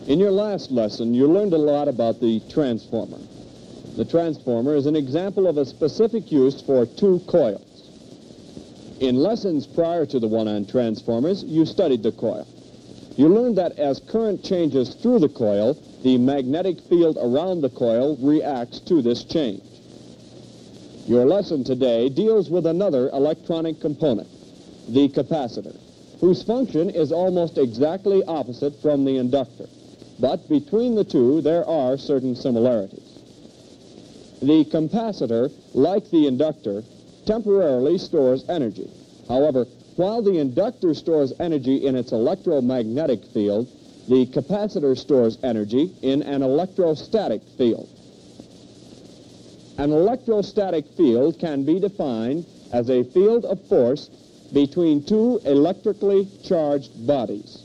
In your last lesson, you learned a lot about the transformer. The transformer is an example of a specific use for two coils. In lessons prior to the one on transformers, you studied the coil. You learned that as current changes through the coil, the magnetic field around the coil reacts to this change. Your lesson today deals with another electronic component, the capacitor, whose function is almost exactly opposite from the inductor. But between the two, there are certain similarities. The capacitor, like the inductor, temporarily stores energy. However, while the inductor stores energy in its electromagnetic field, the capacitor stores energy in an electrostatic field. An electrostatic field can be defined as a field of force between two electrically charged bodies.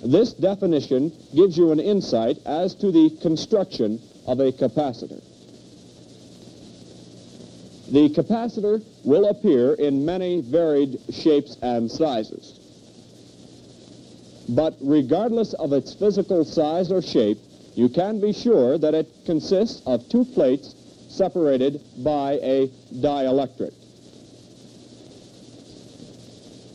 This definition gives you an insight as to the construction of a capacitor. The capacitor will appear in many varied shapes and sizes. But regardless of its physical size or shape, you can be sure that it consists of two plates separated by a dielectric.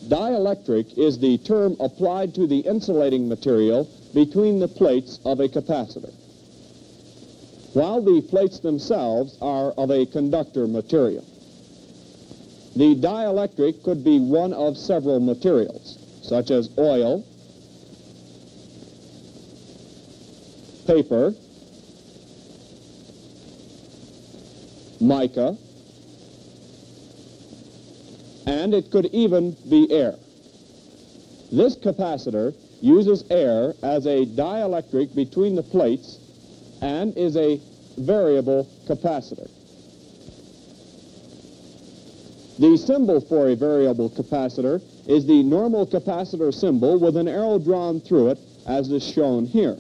Dielectric is the term applied to the insulating material between the plates of a capacitor, while the plates themselves are of a conductor material. The dielectric could be one of several materials, such as oil, paper, mica, and it could even be air. This capacitor uses air as a dielectric between the plates and is a variable capacitor. The symbol for a variable capacitor is the normal capacitor symbol with an arrow drawn through it, as is shown here.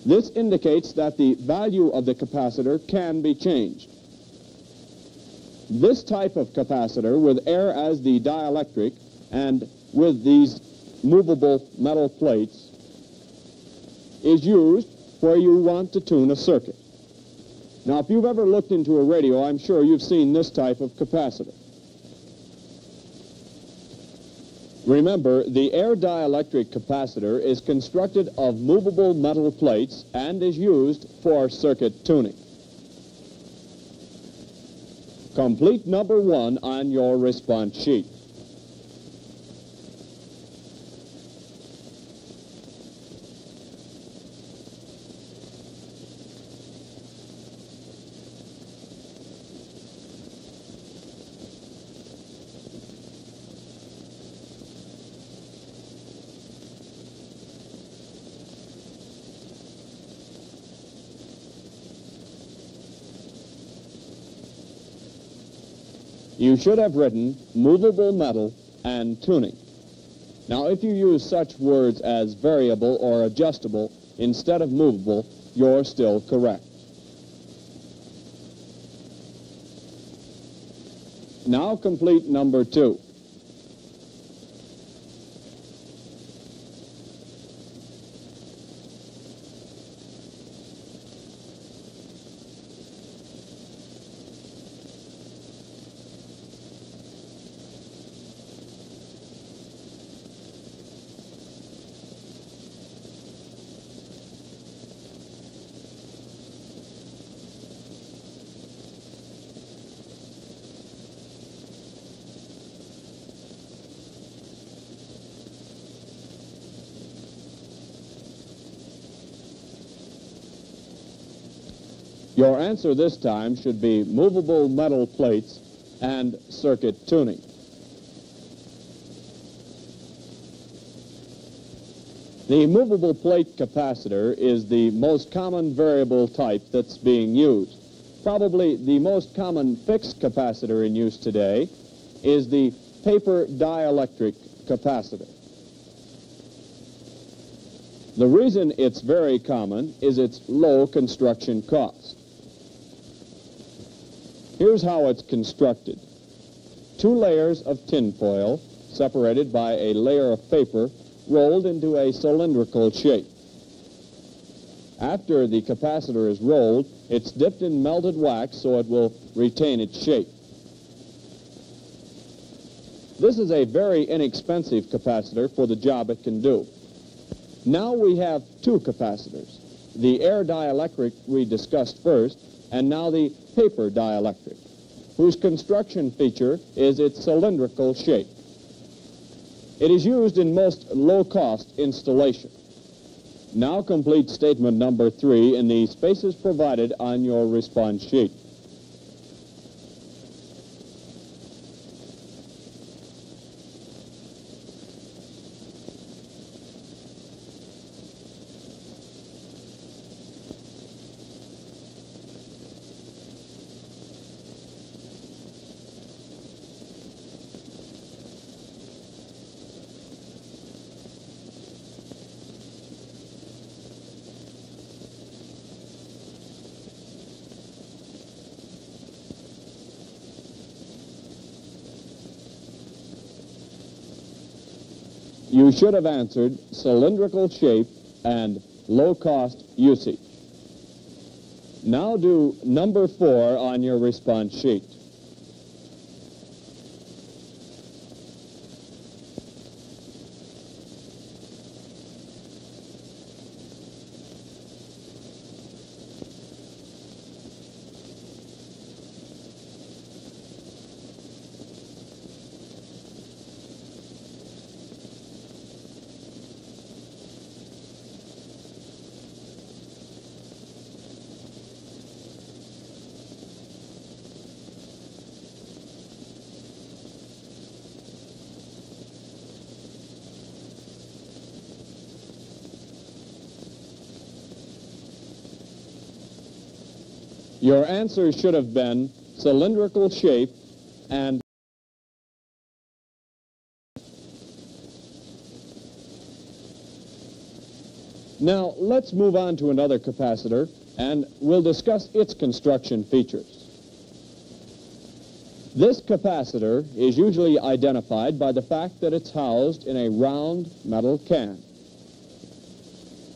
This indicates that the value of the capacitor can be changed. This type of capacitor, with air as the dielectric and with these movable metal plates, is used where you want to tune a circuit. Now, if you've ever looked into a radio, I'm sure you've seen this type of capacitor. Remember, the air dielectric capacitor is constructed of movable metal plates and is used for circuit tuning. Complete number 1 on your response sheet. You should have written movable metal and tuning. Now, if you use such words as variable or adjustable instead of movable, you're still correct. Now complete number 2. Your answer this time should be movable metal plates and circuit tuning. The movable plate capacitor is the most common variable type that's being used. Probably the most common fixed capacitor in use today is the paper dielectric capacitor. The reason it's very common is its low construction cost. Here's how it's constructed. 2 layers of tin foil separated by a layer of paper rolled into a cylindrical shape. After the capacitor is rolled, it's dipped in melted wax so it will retain its shape. This is a very inexpensive capacitor for the job it can do. Now we have two capacitors, the air dielectric we discussed first, and now the paper dielectric, whose construction feature is its cylindrical shape. It is used in most low-cost installations. Now complete statement number 3 in the spaces provided on your response sheet. You should have answered cylindrical shape and low-cost usage. Now do number 4 on your response sheet. Your answer should have been cylindrical shape and now let's move on to another capacitor and we'll discuss its construction features. This capacitor is usually identified by the fact that it's housed in a round metal can.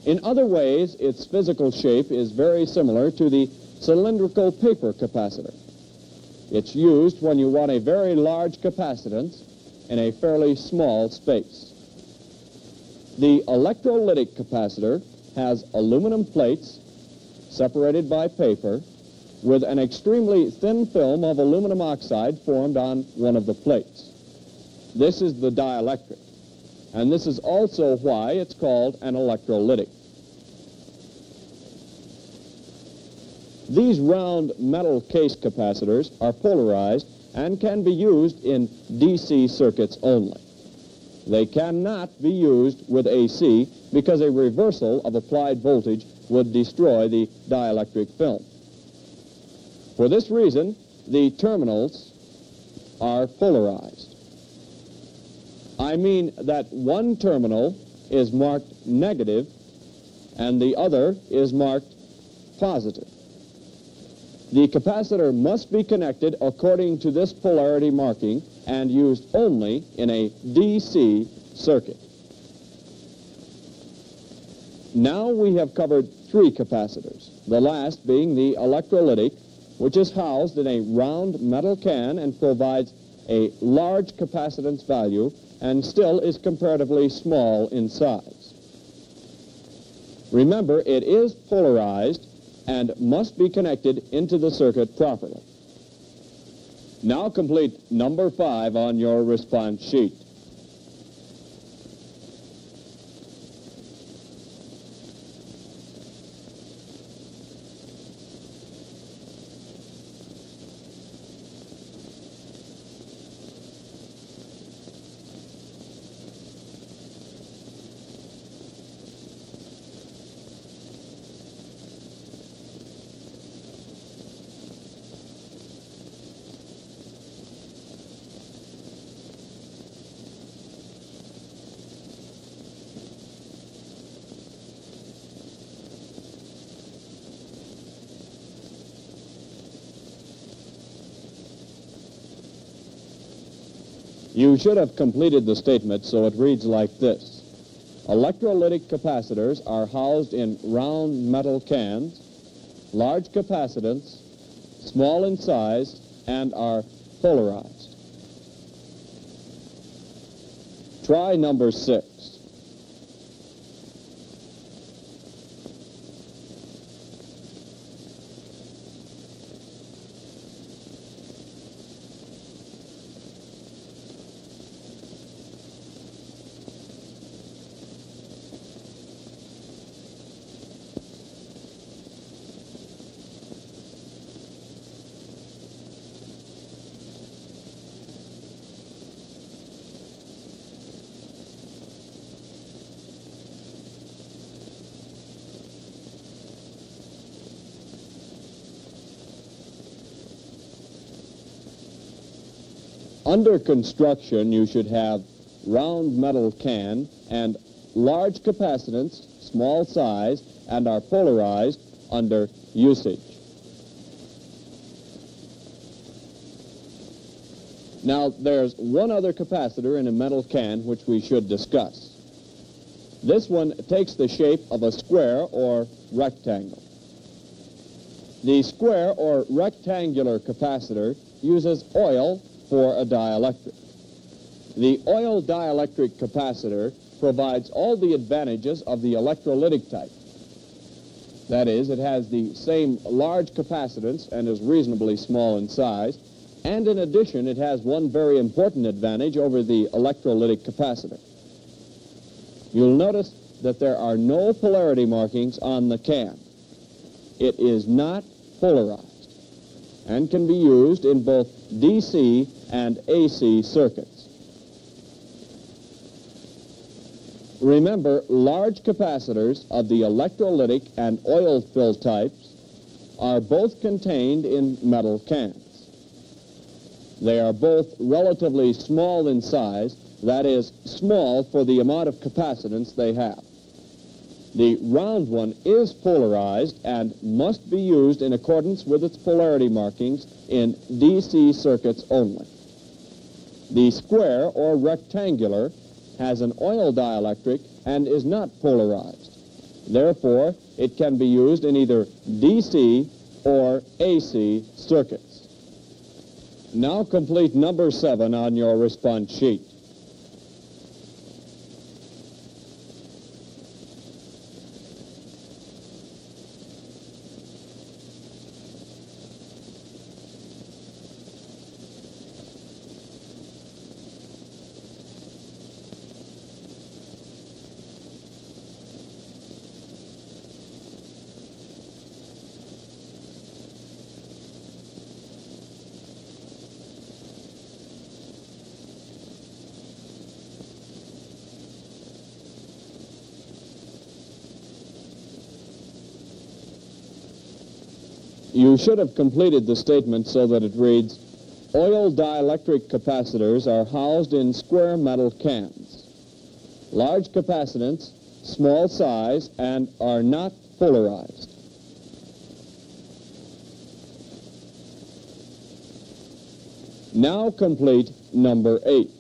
In other ways, its physical shape is very similar to the cylindrical paper capacitor. It's used when you want a very large capacitance in a fairly small space. The electrolytic capacitor has aluminum plates separated by paper with an extremely thin film of aluminum oxide formed on one of the plates. This is the dielectric, and this is also why it's called an electrolytic. These round metal case capacitors are polarized and can be used in DC circuits only. They cannot be used with AC because a reversal of applied voltage would destroy the dielectric film. For this reason, the terminals are polarized. I mean that one terminal is marked negative and the other is marked positive. The capacitor must be connected according to this polarity marking and used only in a DC circuit. Now we have covered 3 capacitors, the last being the electrolytic, which is housed in a round metal can and provides a large capacitance value and still is comparatively small in size. Remember, it is polarized and must be connected into the circuit properly. Now complete number 5 on your response sheet. You should have completed the statement so it reads like this. Electrolytic capacitors are housed in round metal cans, large capacitance, small in size, and are polarized. Try number 6. Under construction, you should have round metal can and large capacitance, small size, and are polarized under usage. Now, there's one other capacitor in a metal can which we should discuss. This one takes the shape of a square or rectangle. The square or rectangular capacitor uses oil for a dielectric. The oil dielectric capacitor provides all the advantages of the electrolytic type. That is, it has the same large capacitance and is reasonably small in size, and in addition, it has one very important advantage over the electrolytic capacitor. You'll notice that there are no polarity markings on the can. It is not polarized and can be used in both DC and AC circuits. Remember, large capacitors of the electrolytic and oil-filled types are both contained in metal cans. They are both relatively small in size, that is, small for the amount of capacitance they have. The round one is polarized and must be used in accordance with its polarity markings in DC circuits only. The square or rectangular has an oil dielectric and is not polarized. Therefore, it can be used in either DC or AC circuits. Now complete number 7 on your response sheet. You should have completed the statement so that it reads, oil dielectric capacitors are housed in square metal cans, large capacitance, small size, and are not polarized. Now complete number 8.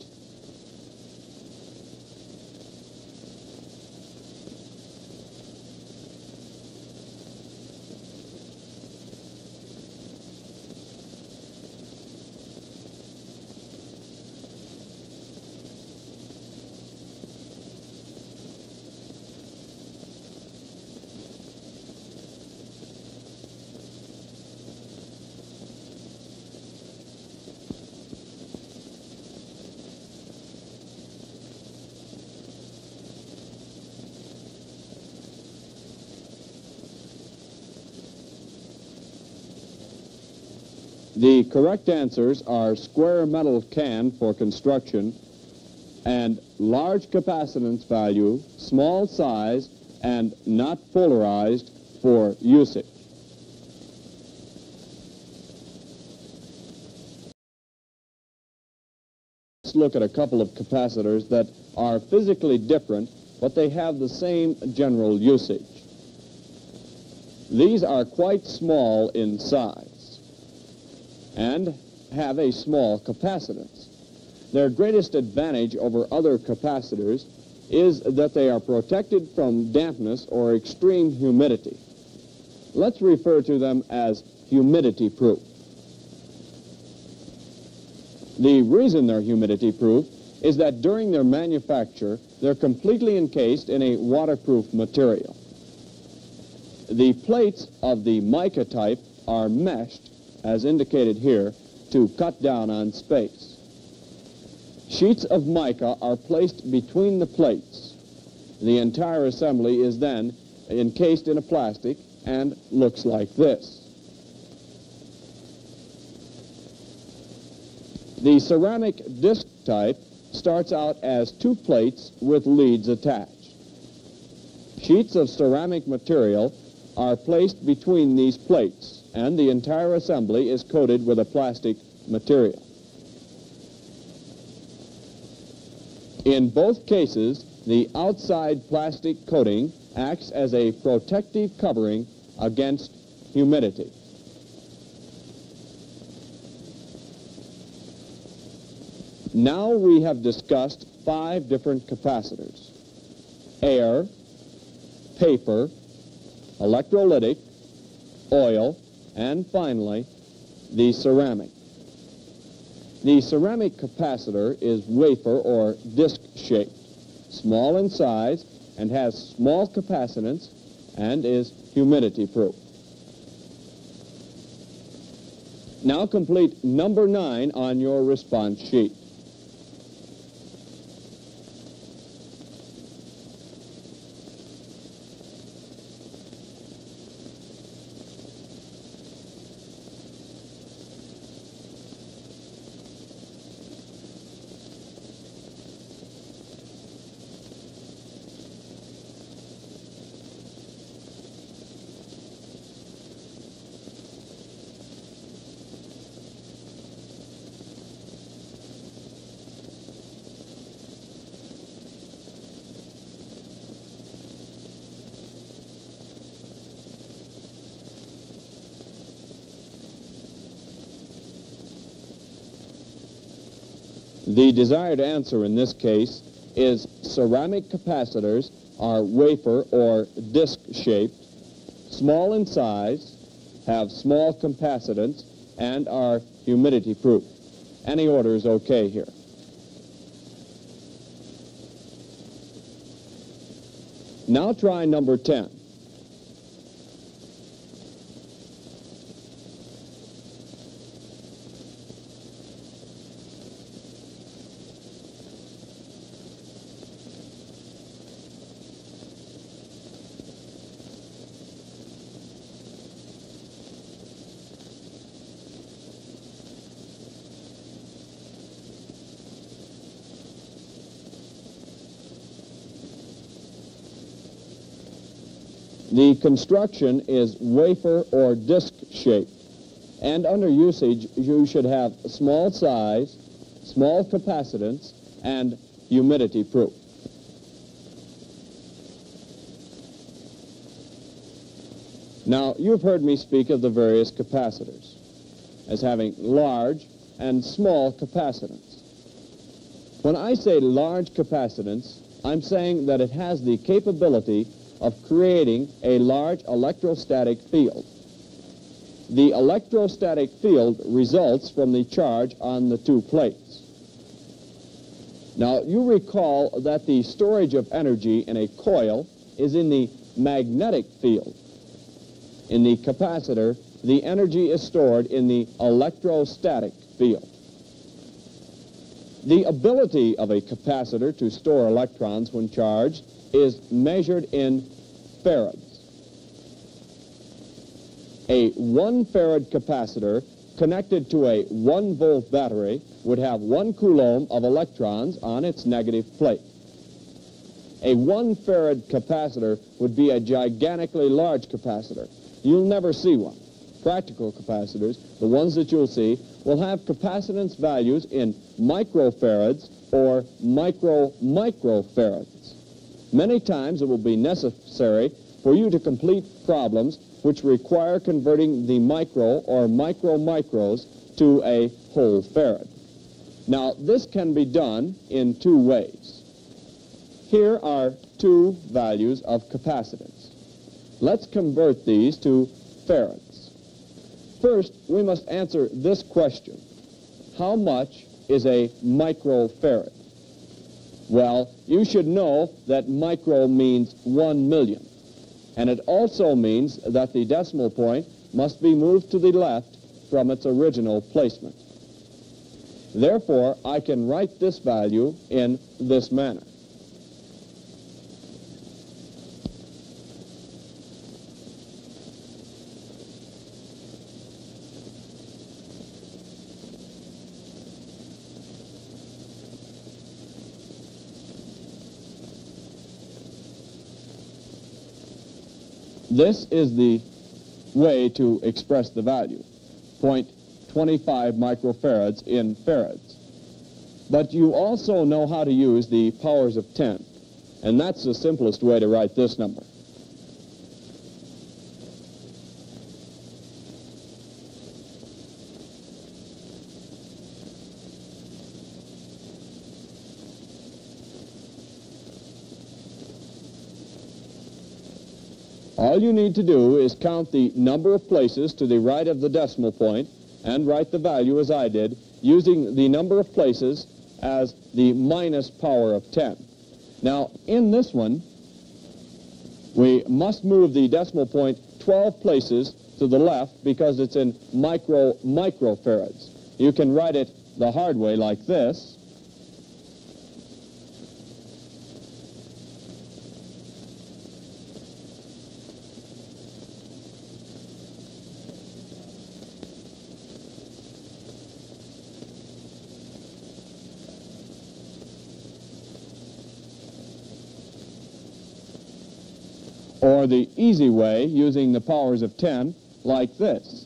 The correct answers are square metal can for construction and large capacitance value, small size, and not polarized for usage. Let's look at a couple of capacitors that are physically different, but they have the same general usage. These are quite small in size and have a small capacitance. Their greatest advantage over other capacitors is that they are protected from dampness or extreme humidity. Let's refer to them as humidity-proof. The reason they're humidity-proof is that during their manufacture, they're completely encased in a waterproof material. The plates of the mica type are meshed, as indicated here, to cut down on space. Sheets of mica are placed between the plates. The entire assembly is then encased in a plastic and looks like this. The ceramic disc type starts out as two plates with leads attached. Sheets of ceramic material are placed between these plates, and the entire assembly is coated with a plastic material. In both cases, the outside plastic coating acts as a protective covering against humidity. Now we have discussed 5 different capacitors: air, paper, electrolytic, oil, and finally, the ceramic. The ceramic capacitor is wafer or disc-shaped, small in size, and has small capacitance and is humidity-proof. Now complete number 9 on your response sheet. The desired answer in this case is ceramic capacitors are wafer or disc-shaped, small in size, have small capacitance, and are humidity-proof. Any order is okay here. Now try number 10. The construction is wafer or disc shaped, and under usage you should have small size, small capacitance, and humidity proof. Now, you've heard me speak of the various capacitors as having large and small capacitance. When I say large capacitance, I'm saying that it has the capability of creating a large electrostatic field. The electrostatic field results from the charge on the two plates. Now, you recall that the storage of energy in a coil is in the magnetic field. In the capacitor, the energy is stored in the electrostatic field. The ability of a capacitor to store electrons when charged is measured in farads. A 1 farad capacitor connected to a 1-volt battery would have 1 coulomb of electrons on its negative plate. A 1 farad capacitor would be a gigantically large capacitor. You'll never see one. Practical capacitors, the ones that you'll see, will have capacitance values in microfarads or microfarads. Many times it will be necessary for you to complete problems which require converting the micro or micros to a whole farad. Now, this can be done in 2 ways. Here are two values of capacitance. Let's convert these to farads. First, we must answer this question. How much is a microfarad? Well, you should know that micro means 1 million. And it also means that the decimal point must be moved to the left from its original placement. Therefore, I can write this value in this manner. This is the way to express the value, 0.25 microfarads in farads. But you also know how to use the powers of 10, and that's the simplest way to write this number. All you need to do is count the number of places to the right of the decimal point and write the value as I did, using the number of places as the minus power of 10. Now, in this one, we must move the decimal point 12 places to the left because it's in microfarads. You can write it the hard way like this. Or the easy way, using the powers of 10, like this.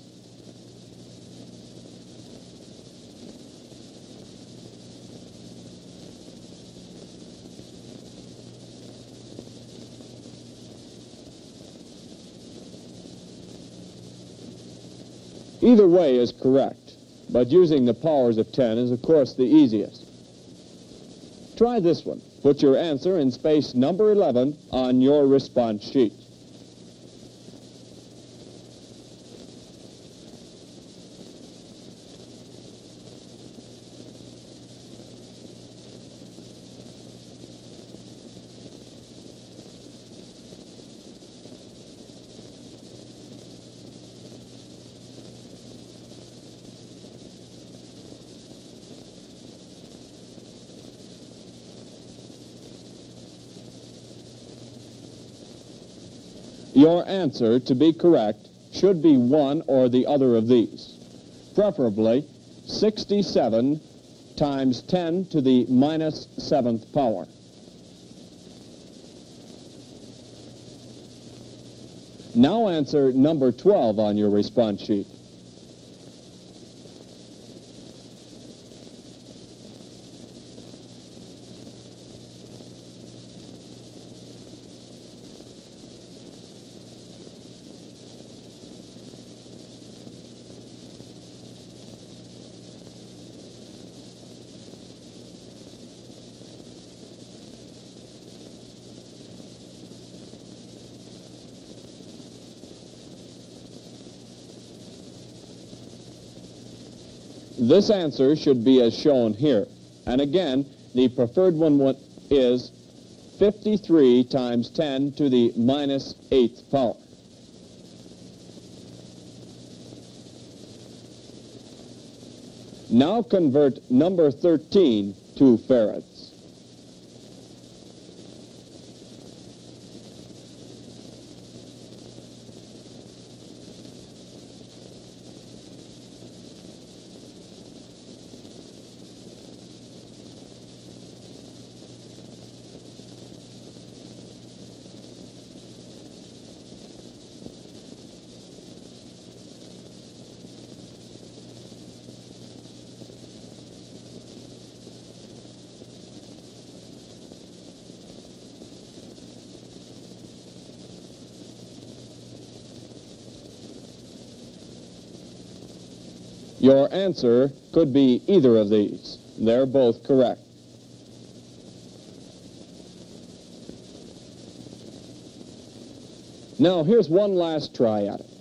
Either way is correct, but using the powers of 10 is, of course, the easiest. Try this one. Put your answer in space number 11 on your response sheet. Your answer, to be correct, should be one or the other of these, preferably 67 times 10 to the minus 7th power. Now answer number 12 on your response sheet. This answer should be as shown here. And again, the preferred one is 53 times 10 to the minus 8th power. Now convert number 13 to farads. Your answer could be either of these. They're both correct. Now, here's one last try at it.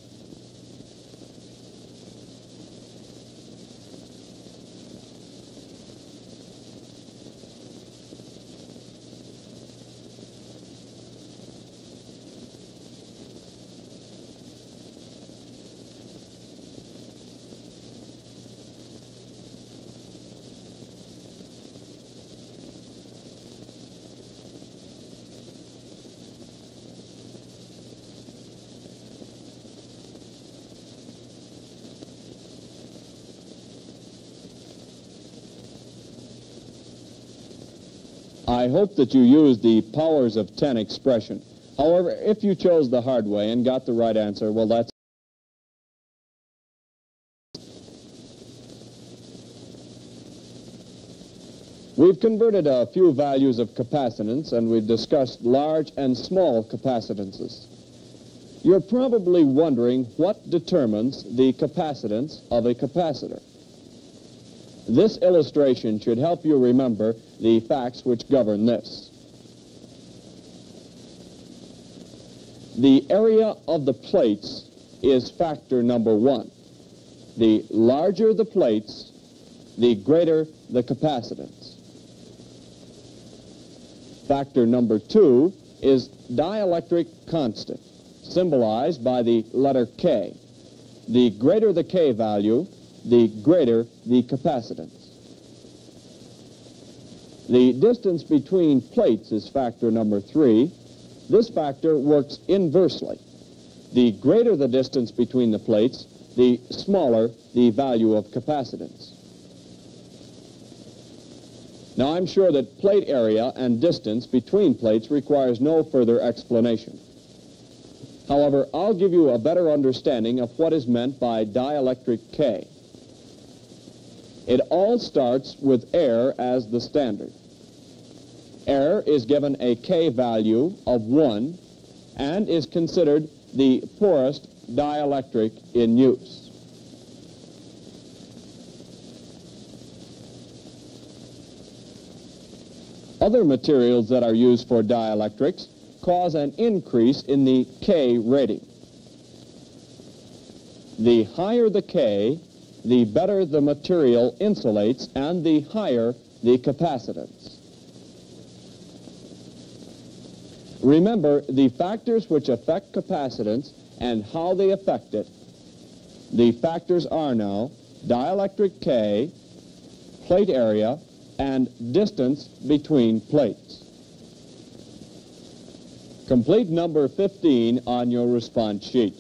I hope that you used the powers of 10 expression. However, if you chose the hard way and got the right answer, well, that's... We've converted a few values of capacitance, and we've discussed large and small capacitances. You're probably wondering what determines the capacitance of a capacitor. This illustration should help you remember the facts which govern this. The area of the plates is factor number 1. The larger the plates, the greater the capacitance. Factor number 2 is dielectric constant, symbolized by the letter K. The greater the K value, the greater the capacitance. The distance between plates is factor number 3. This factor works inversely. The greater the distance between the plates, the smaller the value of capacitance. Now, I'm sure that plate area and distance between plates requires no further explanation. However, I'll give you a better understanding of what is meant by dielectric K. It all starts with air as the standard. Air is given a K value of 1 and is considered the poorest dielectric in use. Other materials that are used for dielectrics cause an increase in the K rating. The higher the K, the better the material insulates and the higher the capacitance. Remember the factors which affect capacitance and how they affect it. The factors are now dielectric K, plate area, and distance between plates. Complete number 15 on your response sheet.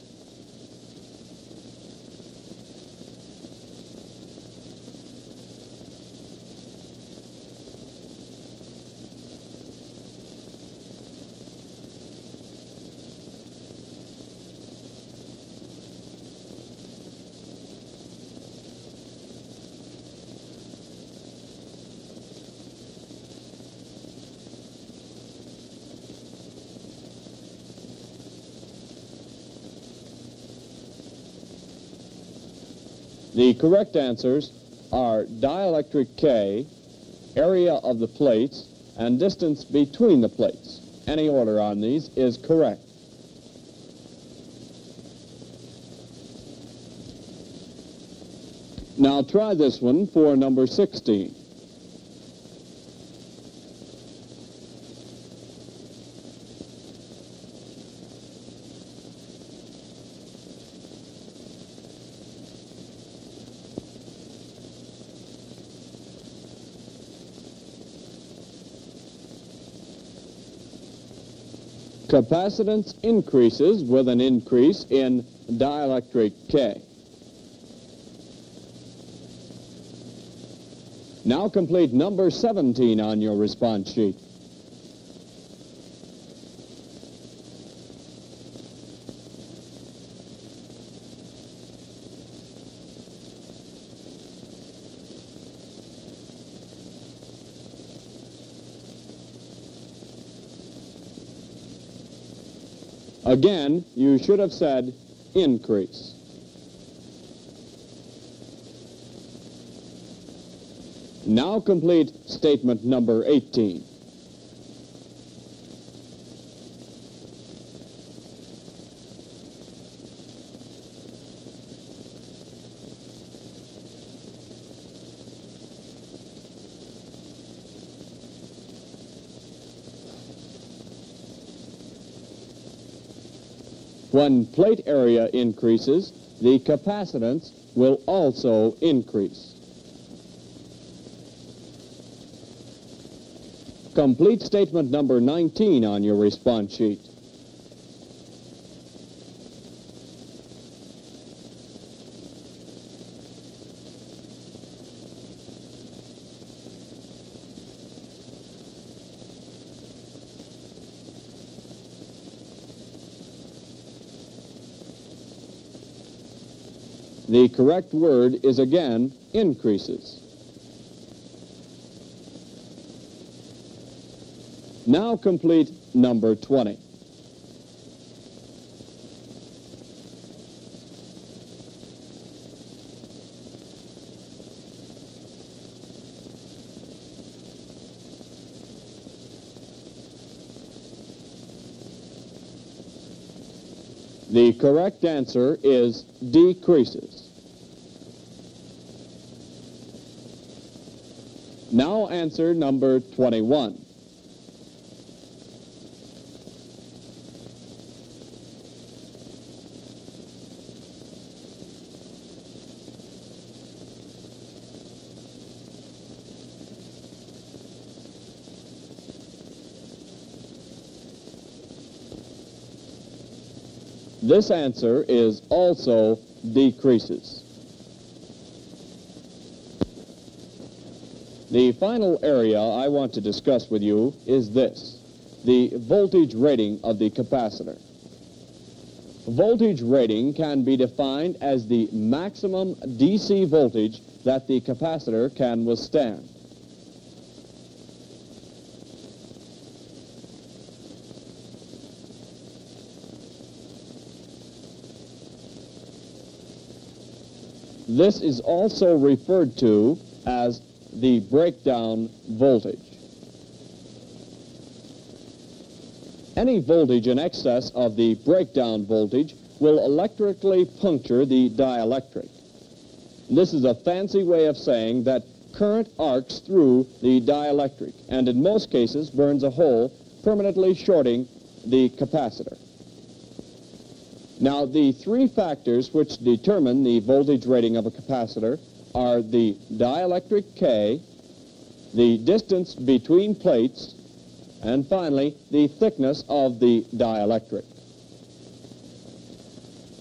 The correct answers are dielectric K, area of the plates, and distance between the plates. Any order on these is correct. Now try this one for number 16. Capacitance increases with an increase in dielectric K. Now complete number 17 on your response sheet. Again, you should have said increase. Now complete statement number 18. When plate area increases, the capacitance will also increase. Complete statement number 19 on your response sheet. The correct word is again increases. Now complete number 20. The correct answer is decreases. Now answer number 21. This answer is also decreases. The final area I want to discuss with you is this, the voltage rating of the capacitor. Voltage rating can be defined as the maximum DC voltage that the capacitor can withstand. This is also referred to as the breakdown voltage. Any voltage in excess of the breakdown voltage will electrically puncture the dielectric. This is a fancy way of saying that current arcs through the dielectric and in most cases burns a hole, permanently shorting the capacitor. Now, the three factors which determine the voltage rating of a capacitor are the dielectric K, the distance between plates, and finally, the thickness of the dielectric.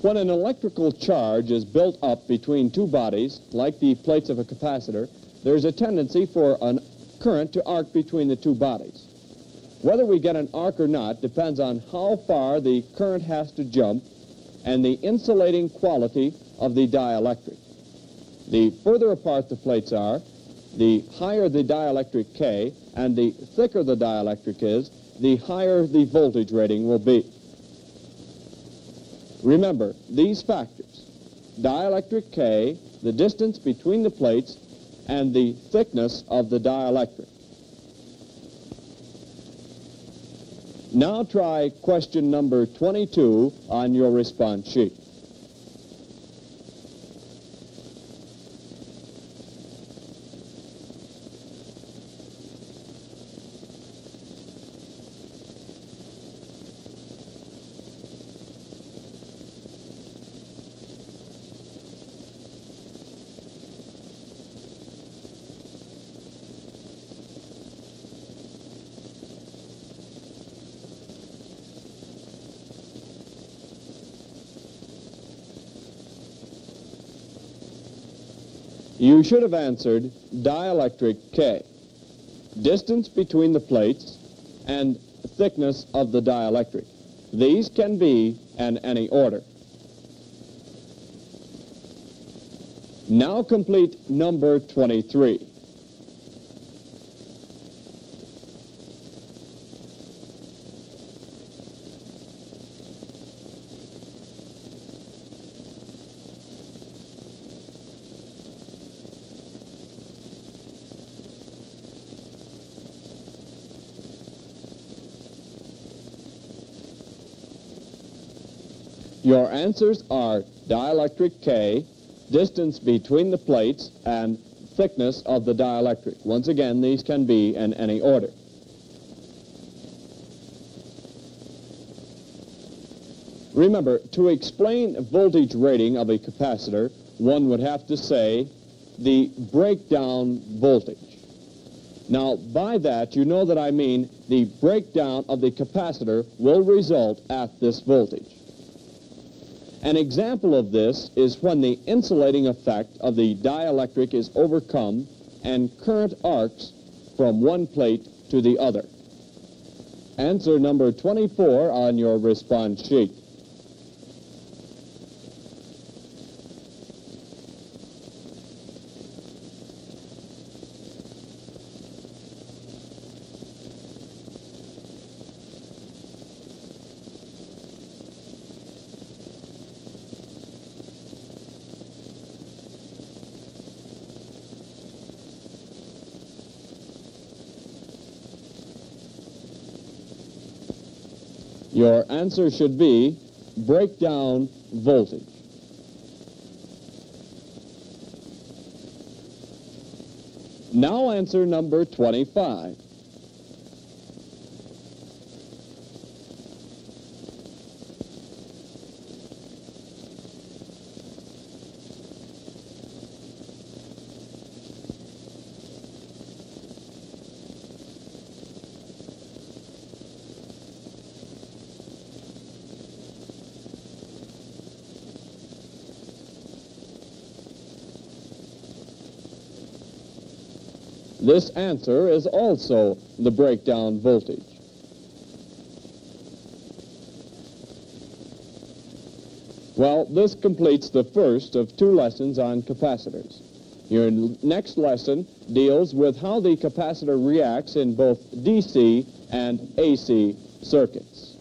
When an electrical charge is built up between two bodies, like the plates of a capacitor, there's a tendency for a current to arc between the two bodies. Whether we get an arc or not depends on how far the current has to jump and the insulating quality of the dielectric. The further apart the plates are, the higher the dielectric K, and the thicker the dielectric is, the higher the voltage rating will be. Remember, these factors, dielectric K, the distance between the plates, and the thickness of the dielectric. Now try question number 22 on your response sheet. You should have answered dielectric K, distance between the plates, and thickness of the dielectric. These can be in any order. Now complete number 23. Your answers are dielectric K, distance between the plates, and thickness of the dielectric. Once again, these can be in any order. Remember, to explain voltage rating of a capacitor, one would have to say the breakdown voltage. Now, by that, you know that I mean the breakdown of the capacitor will result at this voltage. An example of this is when the insulating effect of the dielectric is overcome and current arcs from one plate to the other. Answer number 24 on your response sheet. Your answer should be breakdown voltage. Now answer number 25. This answer is also the breakdown voltage. Well, this completes the first of 2 lessons on capacitors. Your next lesson deals with how the capacitor reacts in both DC and AC circuits.